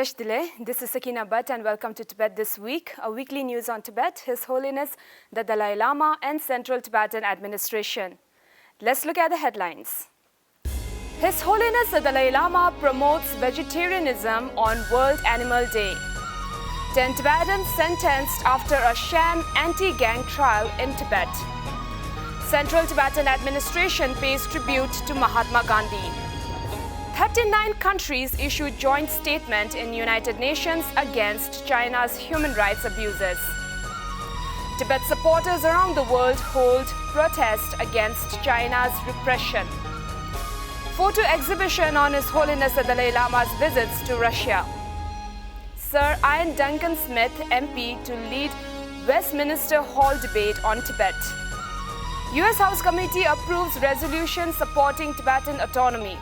Naresh Dile. This is Sakina Bhatt and welcome to Tibet This Week, a weekly news on Tibet, His Holiness, the Dalai Lama and Central Tibetan Administration. Let's look at the headlines. His Holiness the Dalai Lama promotes vegetarianism on World Animal Day. 10 Tibetans sentenced after a sham anti-gang trial in Tibet. Central Tibetan Administration pays tribute to Mahatma Gandhi. 39 countries issued joint statement in United Nations against China's human rights abuses. Tibet supporters around the world hold protest against China's repression. Photo exhibition on His Holiness the Dalai Lama's visits to Russia. Sir Iain Duncan Smith MP to lead Westminster Hall debate on Tibet. US House Committee approves resolution supporting Tibetan autonomy.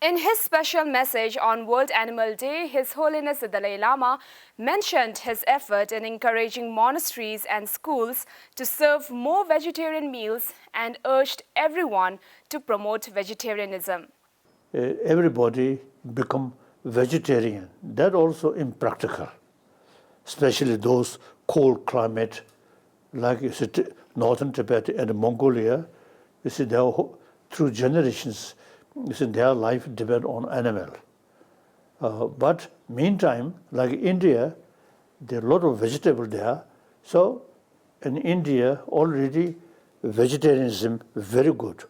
In his special message on World Animal Day, His Holiness the Dalai Lama mentioned his effort in encouraging monasteries and schools to serve more vegetarian meals and urged everyone to promote vegetarianism. Everybody become vegetarian. That also impractical, especially those cold climate like northern Tibet and Mongolia. You see, through generations, their life depends on animal. But meantime, like India, there are a lot of vegetable there. So in India, already vegetarianism very good.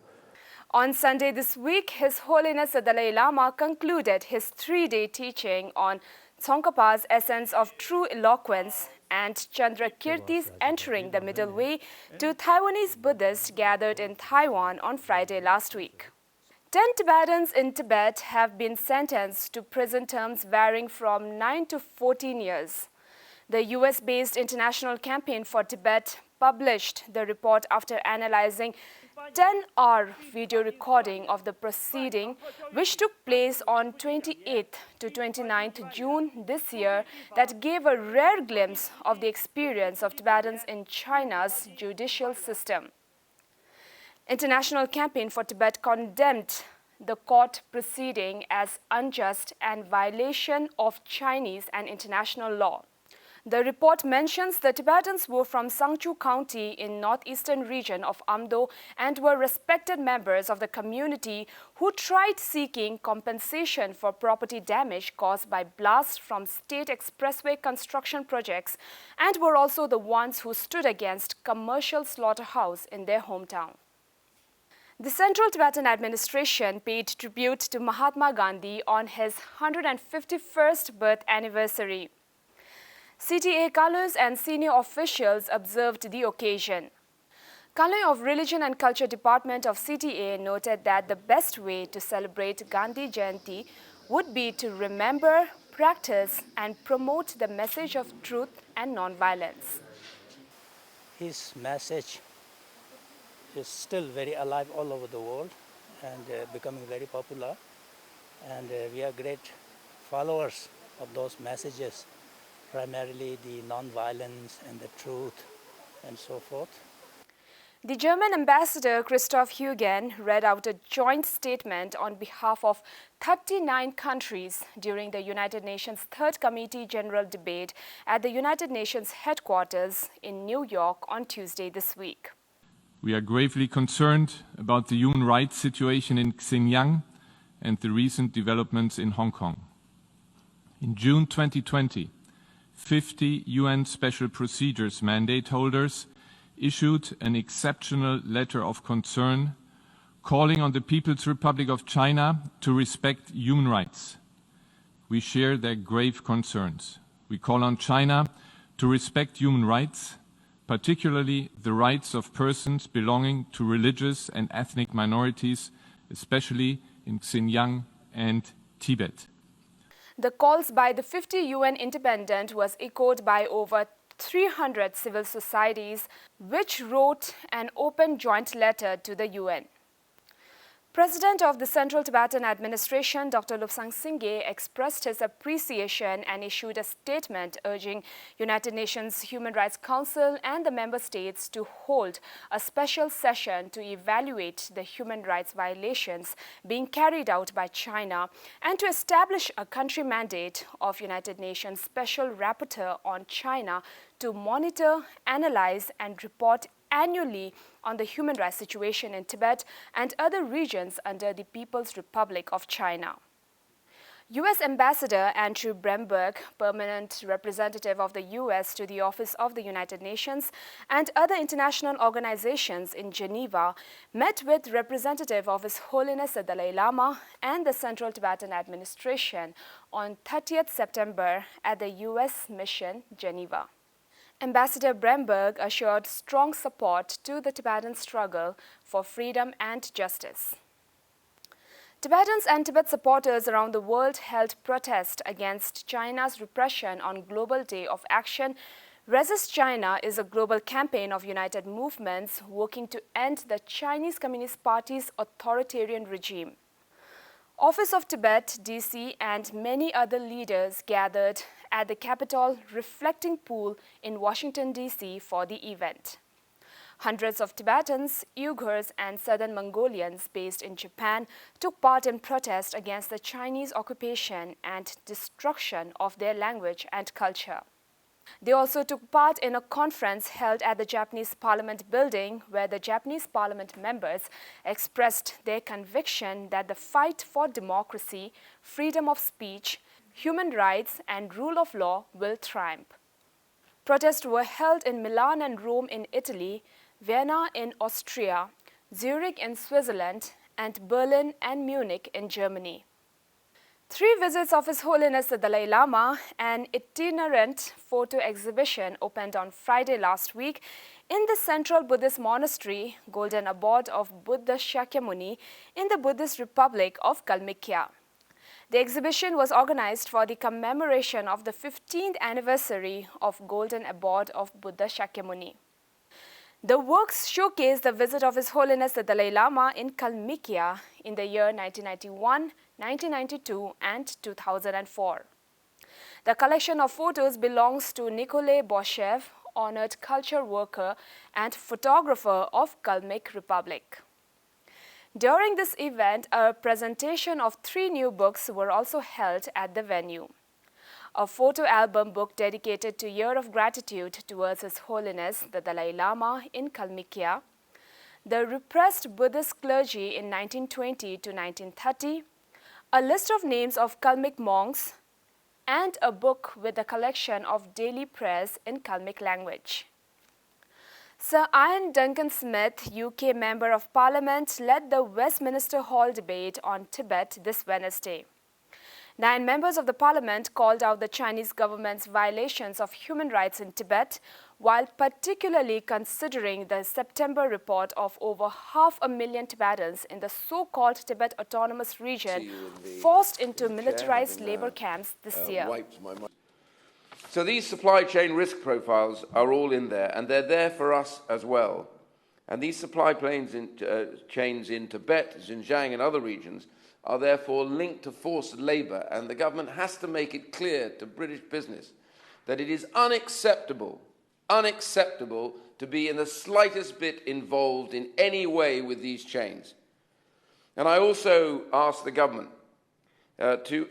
On Sunday this week, His Holiness the Dalai Lama concluded his 3-day teaching on Tsongkhapa's essence of true eloquence and Chandrakirti's entering the middle way to Taiwanese Buddhists gathered in Taiwan on Friday last week. 10 Tibetans in Tibet have been sentenced to prison terms varying from 9 to 14 years. The US-based International Campaign for Tibet published the report after analyzing 10-hour video recording of the proceeding, which took place on 28th to 29th June this year, that gave a rare glimpse of the experience of Tibetans in China's judicial system. International Campaign for Tibet condemned the court proceeding as unjust and violation of Chinese and international law. The report mentions the Tibetans were from Sangchu County in northeastern region of Amdo and were respected members of the community who tried seeking compensation for property damage caused by blasts from state expressway construction projects and were also the ones who stood against commercial slaughterhouse in their hometown. The Central Tibetan Administration paid tribute to Mahatma Gandhi on his 151st birth anniversary. CTA Kalus and senior officials observed the occasion. Kalui of Religion and Culture Department of CTA noted that the best way to celebrate Gandhi Jayanti would be to remember, practice and promote the message of truth and non-violence. His message is still very alive all over the world and becoming very popular, and we are great followers of those messages, primarily the non-violence and the truth and so forth. The German ambassador Christoph Huygen read out a joint statement on behalf of 39 countries during the United Nations Third Committee General debate at the United Nations headquarters in New York on Tuesday this week. We are gravely concerned about the human rights situation in Xinjiang and the recent developments in Hong Kong. In June 2020, 50 UN Special Procedures mandate holders issued an exceptional letter of concern calling on the People's Republic of China to respect human rights. We share their grave concerns. We call on China to respect human rights, particularly the rights of persons belonging to religious and ethnic minorities, especially in Xinjiang and Tibet. The calls by the 50 UN Independent was echoed by over 300 civil societies, which wrote an open joint letter to the UN. President of the Central Tibetan Administration, Dr. Lobsang Singye, expressed his appreciation and issued a statement urging United Nations Human Rights Council and the member states to hold a special session to evaluate the human rights violations being carried out by China and to establish a country mandate of United Nations Special Rapporteur on China to monitor, analyze and report annually on the human rights situation in Tibet and other regions under the People's Republic of China. U.S. Ambassador Andrew Bremberg, permanent representative of the U.S. to the Office of the United Nations and other international organizations in Geneva, met with representative of His Holiness the Dalai Lama and the Central Tibetan Administration on 30th September at the U.S. Mission, Geneva. Ambassador Bremberg assured strong support to the Tibetan struggle for freedom and justice. Tibetans and Tibet supporters around the world held protest against China's repression on Global Day of Action. Resist China is a global campaign of united movements working to end the Chinese Communist Party's authoritarian regime. Office of Tibet, DC, and many other leaders gathered at the Capitol Reflecting Pool in Washington, D.C. for the event. Hundreds of Tibetans, Uyghurs, and Southern Mongolians based in Japan took part in protest against the Chinese occupation and destruction of their language and culture. They also took part in a conference held at the Japanese Parliament building where the Japanese Parliament members expressed their conviction that the fight for democracy, freedom of speech, human rights and rule of law will triumph. Protests were held in Milan and Rome in Italy, Vienna in Austria, Zurich in Switzerland, and Berlin and Munich in Germany. 3 visits of His Holiness the Dalai Lama, an itinerant photo exhibition opened on Friday last week in the central Buddhist monastery, Golden Abode of Buddha Shakyamuni, in the Buddhist Republic of Kalmykia. The exhibition was organized for the commemoration of the 15th anniversary of Golden Abode of Buddha Shakyamuni. The works showcase the visit of His Holiness the Dalai Lama in Kalmykia in the year 1991, 1992 and 2004. The collection of photos belongs to Nikolai Boshev, honored culture worker and photographer of Kalmyk Republic. During this event, a presentation of 3 new books were also held at the venue. A photo album book dedicated to Year of Gratitude towards His Holiness the Dalai Lama in Kalmykia, the repressed Buddhist clergy in 1920 to 1930, a list of names of Kalmyk monks, and a book with a collection of daily prayers in Kalmyk language. Sir Iain Duncan Smith, UK Member of Parliament, led the Westminster Hall debate on Tibet this Wednesday. 9 members of the Parliament called out the Chinese government's violations of human rights in Tibet, while particularly considering the September report of over 500,000 Tibetans in the so-called Tibet Autonomous Region forced into militarized labor camps this year. So these supply chain risk profiles are all in there, and they're there for us as well. And these supply chains in Tibet, Xinjiang and other regions are therefore linked to forced labour, and the government has to make it clear to British business that it is unacceptable to be in the slightest bit involved in any way with these chains. And I also ask the government to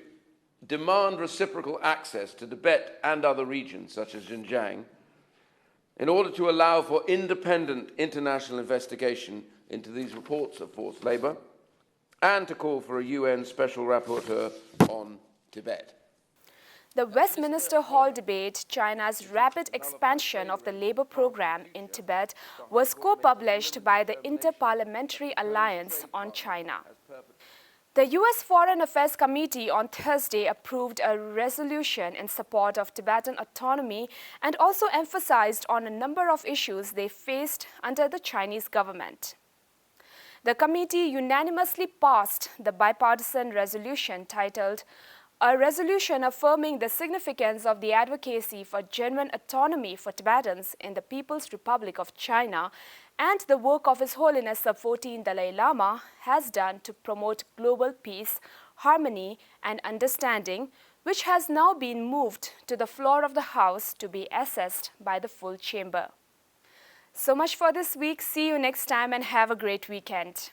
demand reciprocal access to Tibet and other regions, such as Xinjiang, in order to allow for independent international investigation into these reports of forced labour, and to call for a UN Special Rapporteur on Tibet. The Westminster Hall debate, China's rapid expansion of the labour program in Tibet, was co-published by the Inter-Parliamentary Alliance on China. The U.S. Foreign Affairs Committee on Thursday approved a resolution in support of Tibetan autonomy and also emphasized on a number of issues they faced under the Chinese government. The committee unanimously passed the bipartisan resolution titled "A Resolution Affirming the Significance of the Advocacy for Genuine Autonomy for Tibetans in the People's Republic of China and the work of His Holiness Sub 14 Dalai Lama has done to promote global peace, harmony and understanding, which has now been moved to the floor of the House to be assessed by the full chamber. So much for this week. See you next time and have a great weekend.